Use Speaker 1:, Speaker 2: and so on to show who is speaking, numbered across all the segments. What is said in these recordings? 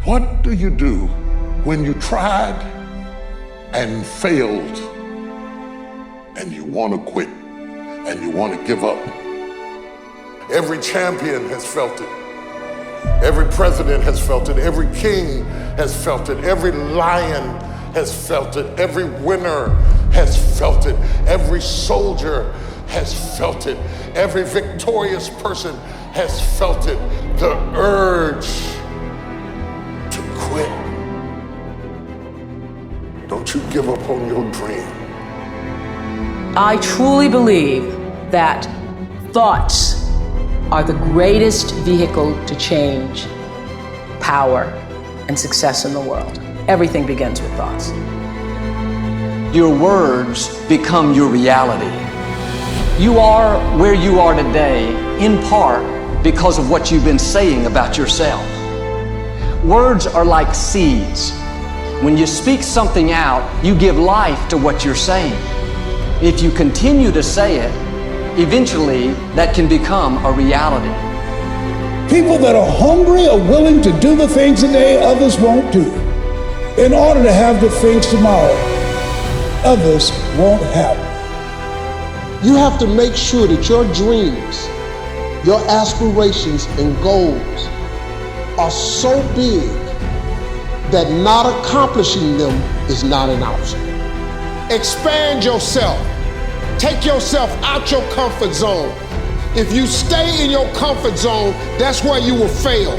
Speaker 1: What do you do when you tried and failed and you want to quit and you want to give up? Every champion has felt it. Every president has felt it. Every king has felt it. Every lion has felt it. Every winner has felt it. Every soldier has felt it. Every victorious person has felt it. The urge to quit. Don't you give up on your dream.
Speaker 2: I truly believe that thoughts are the greatest vehicle to change, power, and success in the world. Everything begins with thoughts.
Speaker 3: Your words become your reality. You are where you are today, in part because of what you've been saying about yourself. Words are like seeds. When you speak something out, you give life to what you're saying. If you continue to say it, eventually that can become a reality.
Speaker 4: People that are hungry are willing to do the things today others won't do in order to have the things tomorrow others won't have.
Speaker 5: You have to make sure that your dreams, your aspirations and goals are so big that not accomplishing them is not an option. Expand yourself. Take yourself out your comfort zone. If you stay in your comfort zone, that's where you will fail.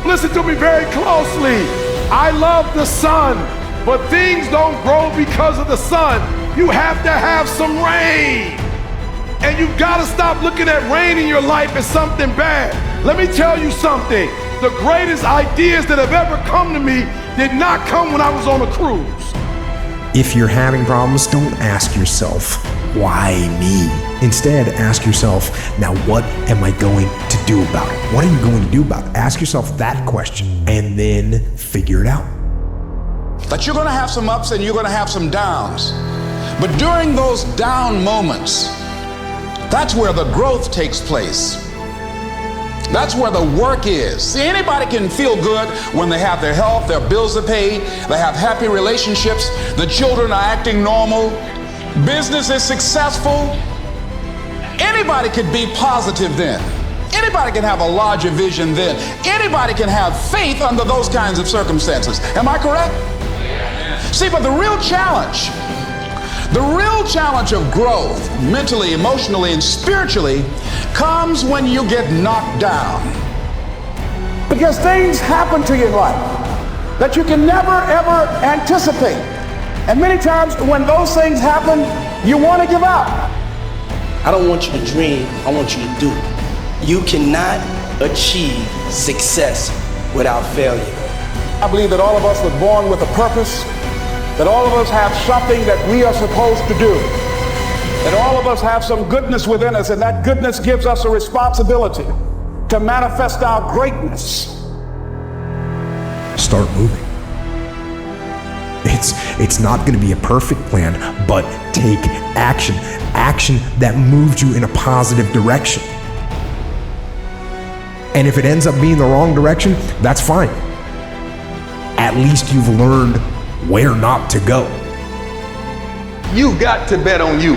Speaker 6: Listen to me very closely. I love the sun, but things don't grow because of the sun. You have to have some rain. And you've got to stop looking at rain in your life as something bad. Let me tell you something. The greatest ideas that have ever come to me did not come when I was on a cruise.
Speaker 7: If you're having problems, don't ask yourself, why me? Instead, ask yourself, now what am I going to do about it? What are you going to do about it? Ask yourself that question and then figure it out.
Speaker 8: That you're going to have some ups and you're going to have some downs. But during those down moments, that's where the growth takes place. That's where the work is. See, anybody can feel good when they have their health, their bills are paid, they have happy relationships, the children are acting normal, business is successful. Anybody could be positive then. Anybody can have a larger vision then. Anybody can have faith under those kinds of circumstances. Am I correct? See, but the real challenge of growth, mentally, emotionally, and spiritually, comes when you get knocked down.
Speaker 9: Because things happen to you in life that you can never, ever anticipate. And many times when those things happen, you want to give up.
Speaker 10: I don't want you to dream, I want you to do. You cannot achieve success without failure.
Speaker 9: I believe that all of us were born with a purpose, that all of us have something that we are supposed to do, that all of us have some goodness within us, and that goodness gives us a responsibility to manifest our greatness.
Speaker 7: Start moving. It's not going to be a perfect plan, but take action. Action that moves you in a positive direction. And if it ends up being the wrong direction, that's fine. At least you've learned where not to go.
Speaker 6: You've got to bet on you.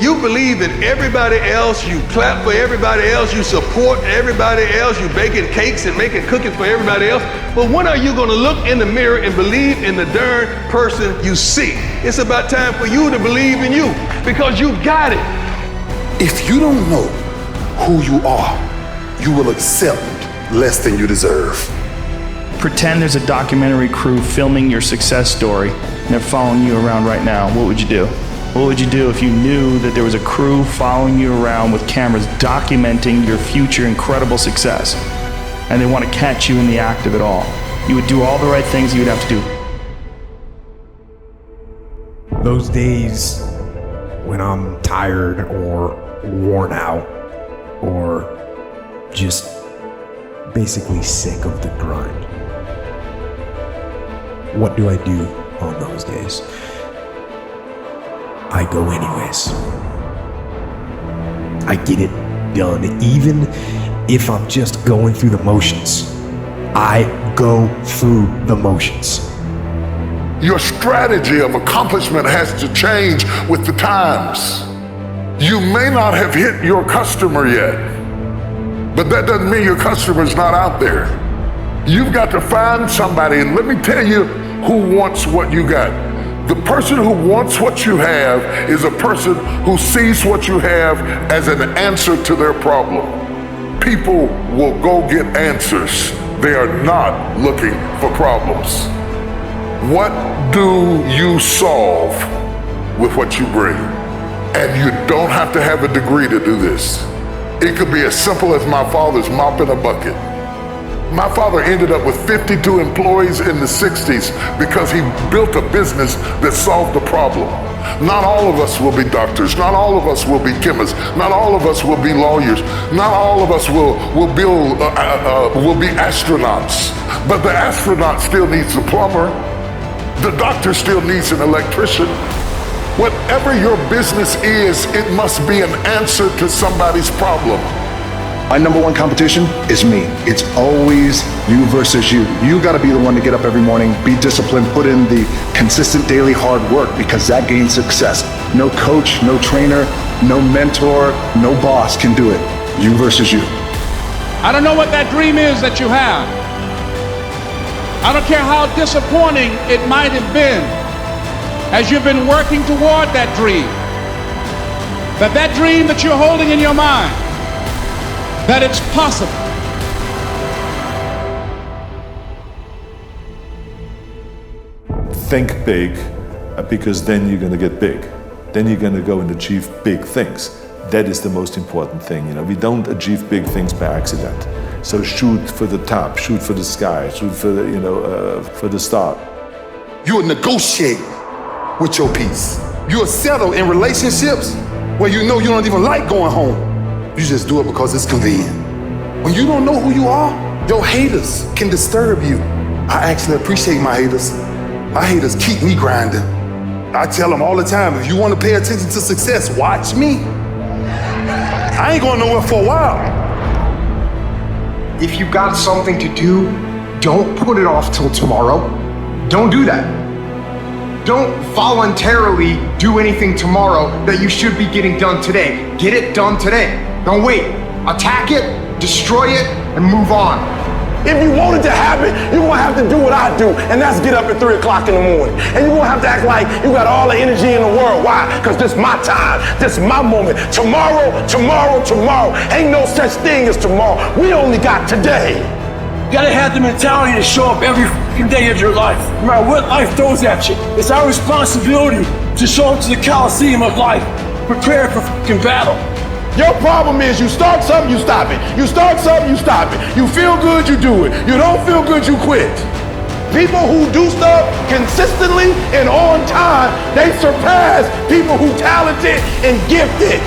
Speaker 6: You believe in everybody else, you clap for everybody else, you support everybody else, you baking cakes and making cookies for everybody else. But when are you gonna look in the mirror and believe in the darn person you see? It's about time for you to believe in you, because you got it.
Speaker 1: If you don't know who you are, you will accept less than you deserve.
Speaker 11: Pretend there's a documentary crew filming your success story and they're following you around right now. What would you do? What would you do if you knew that there was a crew following you around with cameras documenting your future incredible success, and they want to catch you in the act of it all? You would do all the right things you would have to do.
Speaker 7: Those days when I'm tired or worn out or just basically sick of the grind, what do I do on those days? I go anyways. I get it done, even if I'm just going through the motions. I go through the motions.
Speaker 1: Your strategy of accomplishment has to change with the times. You may not have hit your customer yet, but that doesn't mean your customer's not out there. You've got to find somebody, and let me tell you who wants what you got. The person who wants what you have is a person who sees what you have as an answer to their problem. People will go get answers. They are not looking for problems. What do you solve with what you bring? And you don't have to have a degree to do this. It could be as simple as my father's mopping a bucket. My father ended up with 52 employees in the 60s because he built a business that solved the problem. Not all of us will be doctors. Not all of us will be chemists. Not all of us will be lawyers. Not all of us will be astronauts. But the astronaut still needs a plumber. The doctor still needs an electrician. Whatever your business is, it must be an answer to somebody's problem.
Speaker 12: My number one competition is me. It's always you versus you. You got to be the one to get up every morning, be disciplined, put in the consistent daily hard work, because that gains success. No coach, no trainer, no mentor, no boss can do it. You versus you.
Speaker 9: I don't know what that dream is that you have. I don't care how disappointing it might have been as you've been working toward that dream. That dream that you're holding in your mind, that it's possible.
Speaker 13: Think big, because then you're going to get big. Then you're going to go and achieve big things. That is the most important thing. You know, we don't achieve big things by accident. So shoot for the top, shoot for the sky, shoot for the, for the start.
Speaker 14: You'll negotiate with your peace. You'll settle in relationships where you know you don't even like going home. You just do it because it's convenient. When you don't know who you are, your haters can disturb you. I actually appreciate my haters. My haters keep me grinding. I tell them all the time, if you want to pay attention to success, watch me. I ain't going nowhere for a while.
Speaker 15: If you've got something to do, don't put it off till tomorrow. Don't do that. Don't voluntarily do anything tomorrow that you should be getting done today. Get it done today. Don't wait. Attack it, destroy it, and move on.
Speaker 6: If you want it to happen, you're gonna have to do what I do, and that's get up at 3 o'clock in the morning. And you're gonna have to act like you got all the energy in the world. Why? Because this is my time, this is my moment. Tomorrow, tomorrow, tomorrow. Ain't no such thing as tomorrow. We only got today.
Speaker 16: You gotta have the mentality to show up every day of your life, no matter what life throws at you. It's our responsibility to show up to the Coliseum of life, prepared for fucking battle.
Speaker 6: Your problem is you start something, you stop it. You start something, you stop it. You feel good, you do it. You don't feel good, you quit. People who do stuff consistently and on time, they surpass people who talented and gifted.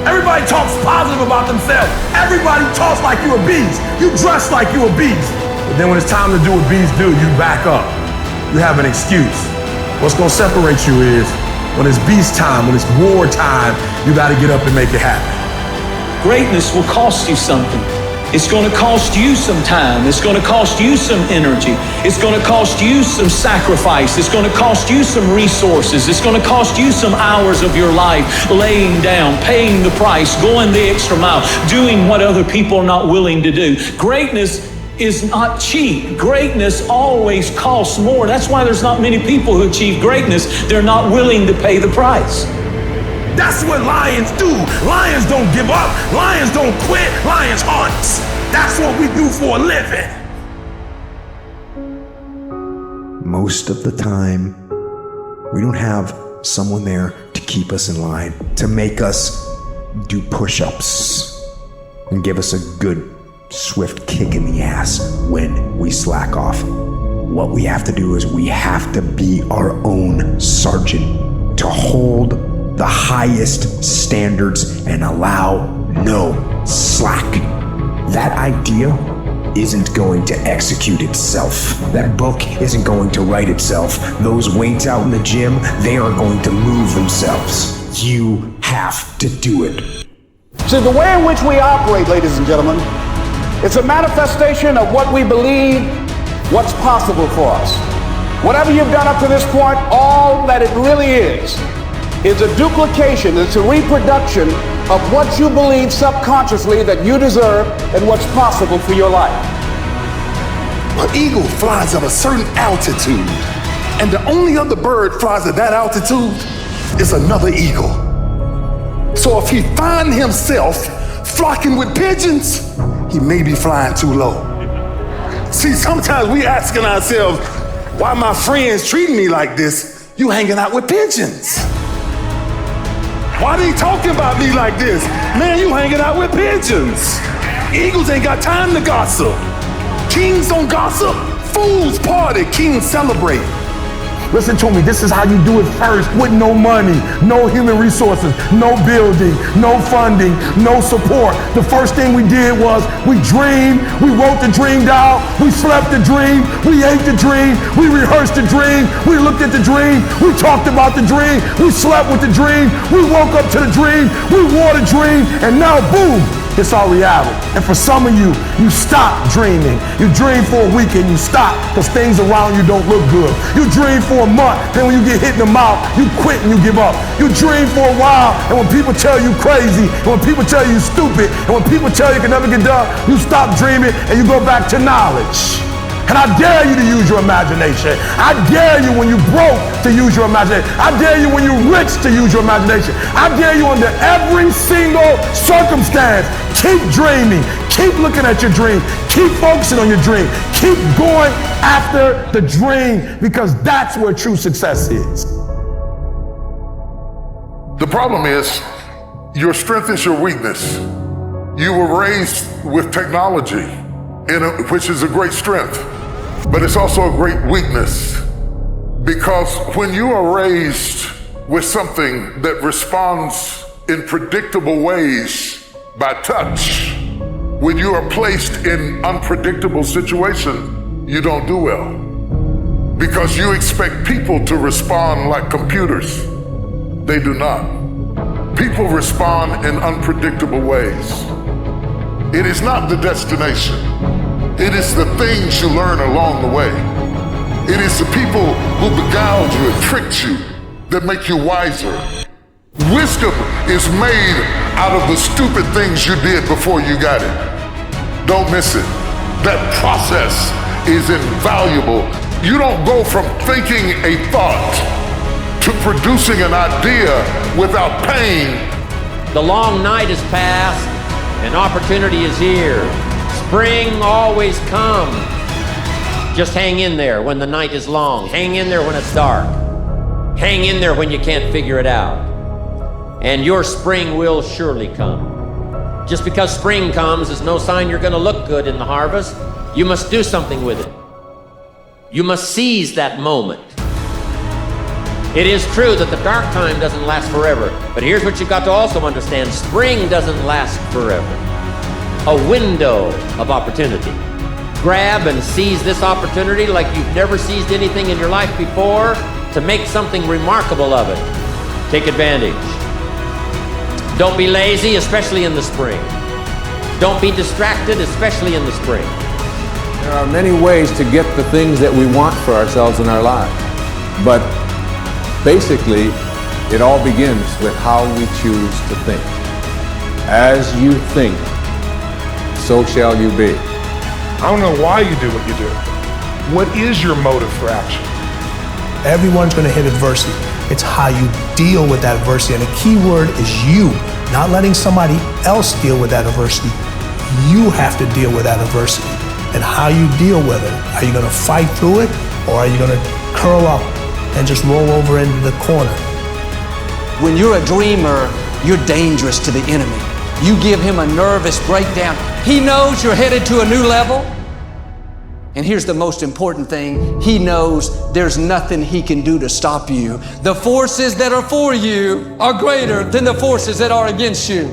Speaker 6: Everybody talks positive about themselves. Everybody talks like you a beast. You dress like you a beast. But then when it's time to do what beasts do, you back up. You have an excuse. What's gonna separate you is when it's beast time, when it's war time, you gotta get up and make it happen.
Speaker 3: Greatness will cost you something. It's gonna cost you some time. It's gonna cost you some energy. It's gonna cost you some sacrifice. It's gonna cost you some resources. It's gonna cost you some hours of your life laying down, paying the price, going the extra mile, doing what other people are not willing to do. Greatness is not cheap. Greatness always costs more. That's why there's not many people who achieve greatness. They're not willing to pay the price.
Speaker 6: That's what lions do. Lions don't give up. Lions don't quit. Lions hunt. That's what we do for a living.
Speaker 7: Most of the time, we don't have someone there to keep us in line, to make us do push-ups and give us a good swift kick in the ass when we slack off. What we have to do is we have to be our own sergeant, to hold the highest standards and allow no slack. That idea isn't going to execute itself. That book isn't going to write itself. Those weights out in the gym, they are going to move themselves. You have to do it.
Speaker 9: See, the way in which we operate, ladies and gentlemen, It's a manifestation of what we believe, what's possible for us. Whatever you've done up to this point, all that it really is a duplication, it's a reproduction of what you believe subconsciously that you deserve and what's possible for your life.
Speaker 14: An eagle flies at a certain altitude, and the only other bird flies at that altitude is another eagle. So if he finds himself flocking with pigeons, he may be flying too low. See, sometimes we asking ourselves, why my friends treating me like this? You hanging out with pigeons. Why they talking about me like this? Man, you hanging out with pigeons. Eagles ain't got time to gossip. Kings don't gossip. Fools party, kings celebrate.
Speaker 6: Listen to me, this is how you do it first, with no money, no human resources, no building, no funding, no support. The first thing we did was we dreamed, we wrote the dream down, we slept the dream, we ate the dream, we rehearsed the dream, we looked at the dream, we talked about the dream, we slept with the dream, we woke up to the dream, we wore the dream, and now boom, it's our reality. And for some of you, you stop dreaming. You dream for a week and you stop because things around you don't look good. You dream for a month, then when you get hit in the mouth, you quit and you give up. You dream for a while, and when people tell you crazy, and when people tell you stupid, and when people tell you can never get done, you stop dreaming and you go back to knowledge. And I dare you to use your imagination. I dare you when you're broke to use your imagination. I dare you when you're rich to use your imagination. I dare you under every single circumstance. Keep dreaming. Keep looking at your dream. Keep focusing on your dream. Keep going after the dream, because that's where true success is.
Speaker 1: The problem is, your strength is your weakness. You were raised with technology, which is a great strength, but it's also a great weakness. Because when you are raised with something that responds in predictable ways by touch, when you are placed in unpredictable situations, you don't do well. Because you expect people to respond like computers. They do not. People respond in unpredictable ways. It is not the destination. It is the things you learn along the way. It is the people who beguiled you and tricked you that make you wiser. Wisdom is made out of the stupid things you did before you got it. Don't miss it. That process is invaluable. You don't go from thinking a thought to producing an idea without pain.
Speaker 17: The long night is past and opportunity is here. Spring always comes. Just hang in there when the night is long. Hang in there when it's dark. Hang in there when you can't figure it out. And your spring will surely come. Just because spring comes is no sign you're gonna look good in the harvest. You must do something with it. You must seize that moment. It is true that the dark time doesn't last forever, but here's what you've got to also understand. Spring doesn't last forever. A window of opportunity. Grab and seize this opportunity like you've never seized anything in your life before to make something remarkable of it. Take advantage. Don't be lazy, especially in the spring. Don't be distracted, especially in the spring.
Speaker 18: There are many ways to get the things that we want for ourselves in our lives, but basically, it all begins with how we choose to think. As you think, so shall you be.
Speaker 6: I don't know why you do what you do. What is your motive for action?
Speaker 19: Everyone's gonna hit adversity. It's how you deal with that adversity. And the key word is you, not letting somebody else deal with that adversity. You have to deal with that adversity. And how you deal with it. Are you gonna fight through it, or are you gonna curl up and just roll over into the corner?
Speaker 3: When you're a dreamer, you're dangerous to the enemy. You give him a nervous breakdown. He knows you're headed to a new level. And here's the most important thing. He knows there's nothing he can do to stop you. The forces that are for you are greater than the forces that are against you.